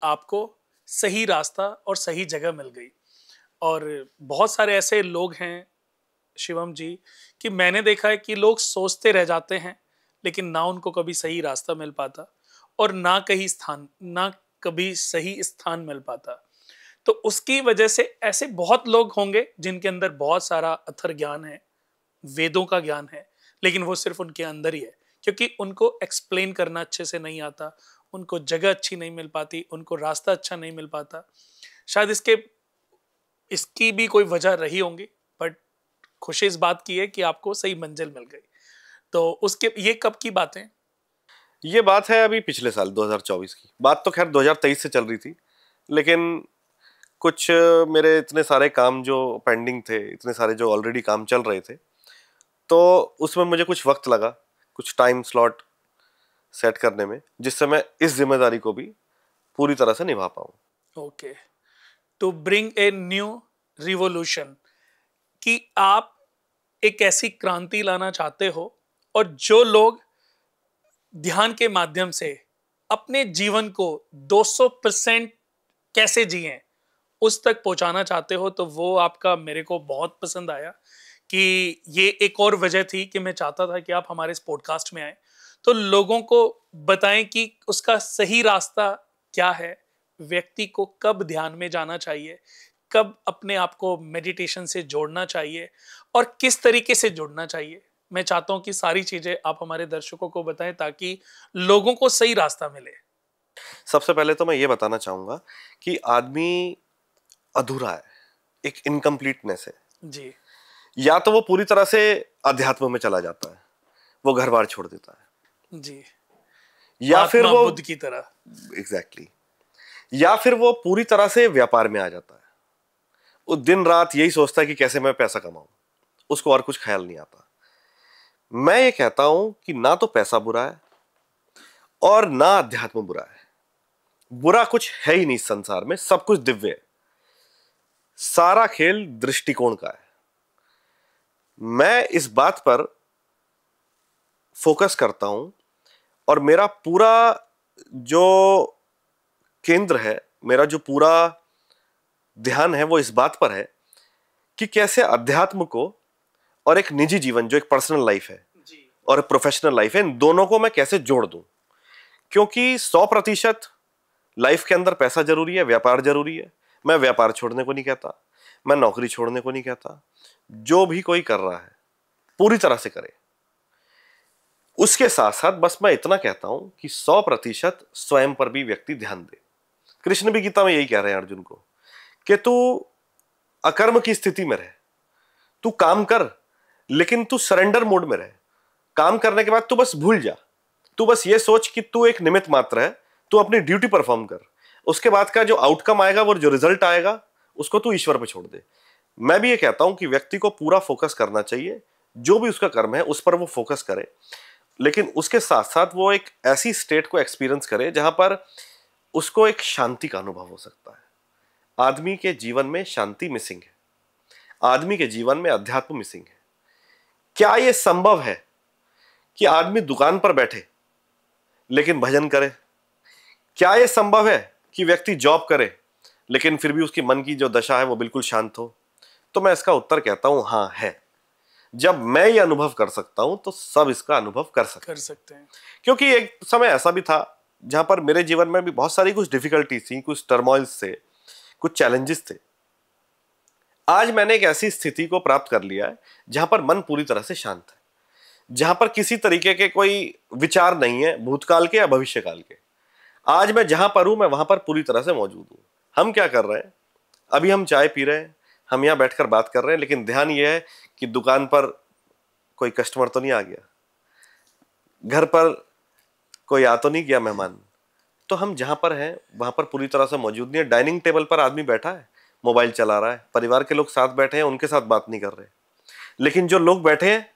आपको सही रास्ता और सही जगह मिल गई। और बहुत सारे ऐसे लोग हैं शिवम जी, कि मैंने देखा है कि लोग सोचते रह जाते हैं, लेकिन ना उनको कभी सही रास्ता मिल पाता और ना कभी सही स्थान मिल पाता। तो उसकी वजह से ऐसे बहुत लोग होंगे जिनके अंदर बहुत सारा अथर ज्ञान है, वेदों का ज्ञान है, लेकिन वो सिर्फ उनके अंदर ही है, क्योंकि उनको एक्सप्लेन करना अच्छे से नहीं आता, उनको जगह अच्छी नहीं मिल पाती, उनको रास्ता अच्छा नहीं मिल पाता। शायद इसके इसकी भी कोई वजह रही होंगी, बट खुशी इस बात की है कि आपको सही मंजिल मिल गई। तो उसके ये कब की बात है? ये बात है अभी पिछले साल 2024 की बात, तो खैर 2023 से चल रही थी, लेकिन कुछ मेरे इतने सारे काम जो पेंडिंग थे, इतने सारे जो ऑलरेडी काम चल रहे थे, तो उसमें मुझे कुछ वक्त लगा, कुछ टाइम स्लॉट सेट करने में, जिससे मैं इस जिम्मेदारी को भी पूरी तरह से निभा पाऊँ। Okay, to bring a new revolution, कि आप एक ऐसी क्रांति लाना चाहते हो और जो लोग ध्यान के माध्यम से अपने जीवन को 200% कैसे जिएं उस तक पहुंचाना चाहते हो, तो वो आपका मेरे को बहुत पसंद आया। कि ये एक और वजह थी कि मैं चाहता था कि आप हमारे इस पॉडकास्ट में आए, तो लोगों को बताएं कि उसका सही रास्ता क्या है, व्यक्ति को कब ध्यान में जाना चाहिए, कब अपने आप को मेडिटेशन से जोड़ना चाहिए और किस तरीके से जुड़ना चाहिए। मैं चाहता हूं कि सारी चीजें आप हमारे दर्शकों को बताएं ताकि लोगों को सही रास्ता मिले। सबसे पहले तो मैं ये बताना चाहूंगा कि आदमी अधूरा है, एक इनकम्प्लीटनेस है। जी। या तो वो पूरी तरह से अध्यात्म में चला जाता है, वो घर बार छोड़ देता है, जी। या फिर महात्मा वो बुद्ध की तरह। एग्जैक्टली exactly, या फिर वो पूरी तरह से व्यापार में आ जाता है। वो दिन रात यही सोचता है कि कैसे मैं पैसा कमाऊं, उसको और कुछ ख्याल नहीं आता। मैं ये कहता हूं कि ना तो पैसा बुरा है और ना अध्यात्म बुरा है। बुरा कुछ है ही नहीं, संसार में सब कुछ दिव्य है। सारा खेल दृष्टिकोण का है। मैं इस बात पर फोकस करता हूं और मेरा पूरा जो केंद्र है, मेरा जो पूरा ध्यान है, वो इस बात पर है कि कैसे अध्यात्म को और एक निजी जीवन जो एक पर्सनल लाइफ है और प्रोफेशनल लाइफ है, इन दोनों को मैं कैसे जोड़ दूं। क्योंकि 100% लाइफ के अंदर पैसा जरूरी है, व्यापार जरूरी है। मैं व्यापार छोड़ने को नहीं कहता, मैं नौकरी छोड़ने को नहीं कहता। जो भी कोई कर रहा है पूरी तरह से करे। उसके साथ साथ बस मैं इतना कहता हूं कि 100% स्वयं पर भी व्यक्ति ध्यान दे। कृष्ण भी गीता में यही कह रहे हैं अर्जुन को कि तू अकर्म की स्थिति में रहे, तू काम कर, लेकिन तू सरेंडर मोड में रहे। काम करने के बाद तू बस भूल जा, तू बस ये सोच कि तू एक निमित्त मात्र है, तू अपनी ड्यूटी परफॉर्म कर। उसके बाद का जो आउटकम आएगा, वो जो रिजल्ट आएगा, उसको तू ईश्वर पे छोड़ दे। मैं भी ये कहता हूं कि व्यक्ति को पूरा फोकस करना चाहिए, जो भी उसका कर्म है उस पर वो फोकस करे, लेकिन उसके साथ साथ वो एक ऐसी स्टेट को एक्सपीरियंस करे जहां पर उसको एक शांति का अनुभव हो सकता है। आदमी के जीवन में शांति मिसिंग है, आदमी के जीवन में अध्यात्म मिसिंग है। क्या यह संभव है कि आदमी दुकान पर बैठे लेकिन भजन करे? क्या यह संभव है कि व्यक्ति जॉब करे लेकिन फिर भी उसकी मन की जो दशा है वो बिल्कुल शांत हो? तो मैं इसका उत्तर कहता हूं, हां है। जब मैं ये अनुभव कर सकता हूं तो सब इसका अनुभव कर सकते हैं। क्योंकि एक समय ऐसा भी था जहां पर मेरे जीवन में भी बहुत सारी कुछ डिफिकल्टीज थी, कुछ टर्मोइल्स थे, कुछ चैलेंजेस थे। आज मैंने एक ऐसी स्थिति को प्राप्त कर लिया है जहां पर मन पूरी तरह से शांत है, जहां पर किसी तरीके के कोई विचार नहीं है, भूतकाल के या भविष्यकाल के। आज मैं जहां पर हूं, मैं वहां पर पूरी तरह से मौजूद हूं। हम क्या कर रहे हैं? अभी हम चाय पी रहे हैं, हम यहां बैठकर बात कर रहे हैं, लेकिन ध्यान यह है कि दुकान पर कोई कस्टमर तो नहीं आ गया, घर पर कोई आ तो नहीं गया मेहमान। तो हम जहां पर हैं वहां पर पूरी तरह से मौजूद नहीं है। डाइनिंग टेबल पर आदमी बैठा है, मोबाइल चला रहा है, परिवार के लोग साथ बैठे हैं, उनके साथ बात नहीं कर रहे। लेकिन जो लोग बैठे हैं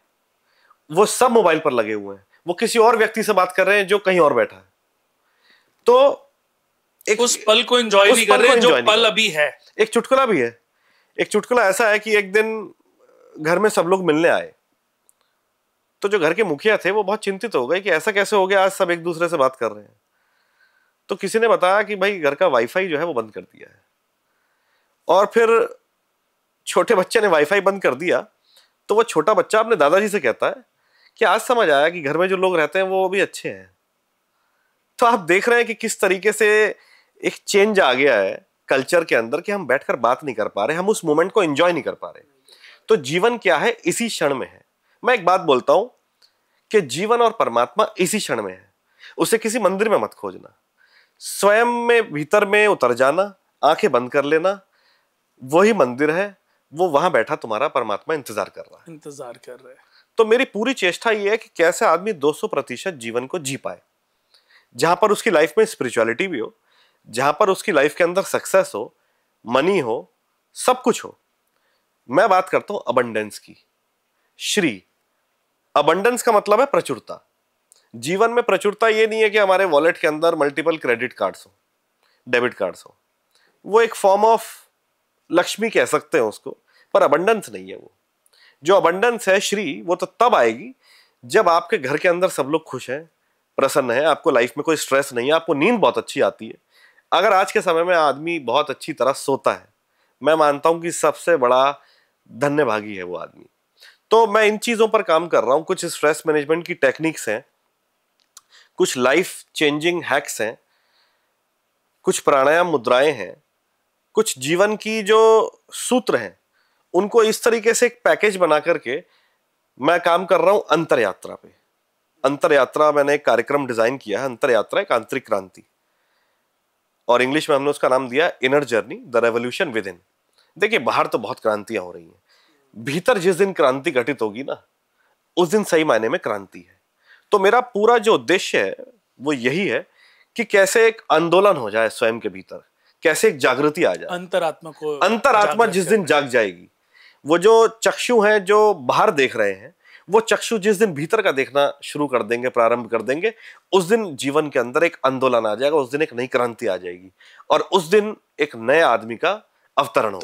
वो सब मोबाइल पर लगे हुए हैं, वो किसी और व्यक्ति से बात कर रहे हैं जो कहीं और बैठा है। तो एक उस पल को एंजॉय नहीं कर रहे जो पल अभी है। एक चुटकुला भी है। एक चुटकुला ऐसा है कि एक दिन घर में सब लोग मिलने आए, तो जो घर के मुखिया थे वो बहुत चिंतित हो गए कि ऐसा कैसे हो गया, आज सब एक दूसरे से बात कर रहे हैं। तो किसी ने बताया कि भाई घर का वाईफाई जो है वो बंद कर दिया है। और फिर छोटे बच्चे ने वाईफाई बंद कर दिया, तो वो छोटा बच्चा अपने दादाजी से कहता है कि आज समझ आया कि घर में जो लोग रहते हैं वो भी अच्छे हैं। तो आप देख रहे हैं कि किस तरीके से एक चेंज आ गया है कल्चर के अंदर कि हम बैठकर बात नहीं कर पा रहे, हम उस मोमेंट को एंजॉय नहीं कर पा रहे। तो जीवन क्या है, इसी क्षण में है। मैं एक बात बोलता हूं कि जीवन और परमात्मा इसी क्षण में है। उसे किसी मंदिर में मत खोजना, स्वयं में भीतर में उतर जाना, आंखें बंद कर लेना, वही मंदिर है, वो वहां बैठा तुम्हारा परमात्मा इंतजार कर रहा है। इंतजार कर रहे हैं। तो मेरी पूरी चेष्टा ये है कि कैसे आदमी 200% जीवन को जी पाए, जहां पर उसकी लाइफ में स्पिरिचुअलिटी भी हो, जहां पर उसकी लाइफ के अंदर सक्सेस हो, मनी हो, सब कुछ हो। मैं बात करता हूं अबंडेंस की। श्री अबंडेंस का मतलब है प्रचुरता। जीवन में प्रचुरता ये नहीं है कि हमारे वॉलेट के अंदर मल्टीपल क्रेडिट कार्ड्स हो, डेबिट कार्ड्स हो। वो एक फॉर्म ऑफ लक्ष्मी कह सकते हैं उसको, पर अबंडेंस नहीं है वो। जो अबंडेंस है श्री, वो तो तब आएगी जब आपके घर के अंदर सब लोग खुश हैं, प्रसन्न है, आपको लाइफ में कोई स्ट्रेस नहीं है, आपको नींद बहुत अच्छी आती है। अगर आज के समय में आदमी बहुत अच्छी तरह सोता है, मैं मानता हूं कि सबसे बड़ा धन्यभागी है वो आदमी। तो मैं इन चीजों पर काम कर रहा हूं। कुछ स्ट्रेस मैनेजमेंट की टेक्निक्स हैं, कुछ लाइफ चेंजिंग हैक्स हैं, कुछ प्राणायाम मुद्राएं हैं, कुछ जीवन की जो सूत्र हैं, उनको इस तरीके से एक पैकेज बना करके मैं काम कर रहा हूं अंतर यात्रा पे। अंतर यात्रा मैंने एक कार्यक्रम डिजाइन किया है। अंतर यात्रा एक आंतरिक क्रांति, और इंग्लिश में हमने उसका नाम दिया inner journey, the revolution with in. देखिए, बाहर तो बहुत क्रांतियां हो रही हैं, भीतर जिस दिन क्रांति घटित होगी ना, उस दिन सही मायने में क्रांति है। तो मेरा पूरा जो उद्देश्य है वो यही है कि कैसे एक आंदोलन हो जाए स्वयं के भीतर, कैसे एक जागृति आ जाए अंतरात्मा जिस दिन जाग जाएगी। वो जो चक्षु हैं जो बाहर देख रहे हैं, वो चक्षु जिस दिन भीतर का देखना शुरू कर देंगे, प्रारंभ कर देंगे, उस दिन जीवन के अंदर एक आंदोलन आ जाएगा, उस दिन एक नई क्रांति आ जाएगी, और उस दिन एक नए आदमी का अवतरण होगा।